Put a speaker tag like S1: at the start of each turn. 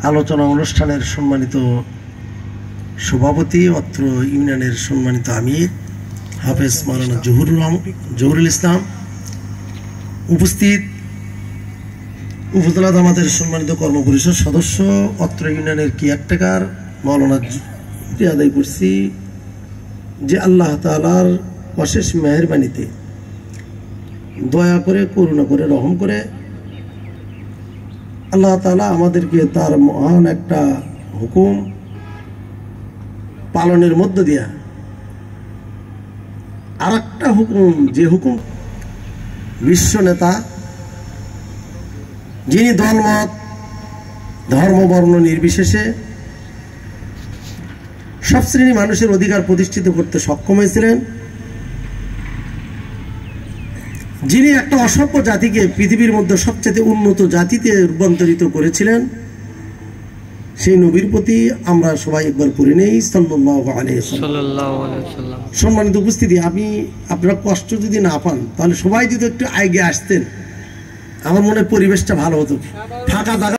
S1: আলোচনা অনুষ্ঠানের সম্মানিত সভাপতি, অত্র ইউনিয়নের সম্মানিত আমির হাফেজ মাওলানা জহুরুল ইসলাম, উপস্থিত উপজেলা জামাতের সম্মানিত কর্মপরিষদ সদস্য, অত্র ইউনিয়নের কেয়ারটেকার মাওলানা আদায় করছি যে আল্লাহ তাআলার অশেষ মেহেরবানিতে দয়া করে, করুণা করে, রহম করে আল্লাহ তাআলা আমাদেরকে তার মহান একটা হুকুম পালনের মধ্য দিয়া আর একটা হুকুম, যে হুকুম বিশ্ব নেতা, যিনি দলমত ধর্ম বর্ণ নির্বিশেষে সব শ্রেণী মানুষের অধিকার প্রতিষ্ঠিত করতে সক্ষম হয়েছিলেন, যিনি একটা অসভ্য জাতিকে পৃথিবীর মধ্যে সবচেয়ে উন্নত জাতিতে রূপান্তরিত করেছিলেন, সেই নবীর প্রতি আমরা সবাই একবার পড়ে নেই সাল্লাল্লাহু আলাইহি ওয়াসাল্লাম। সম্মানিত উপস্থিতি, আপনারা কষ্ট যদি না পান তাহলে সবাই যদি একটু আগে আসতেন, আমার মনে পরিবেশটা ভালো হতো। ফাঁকা জায়গা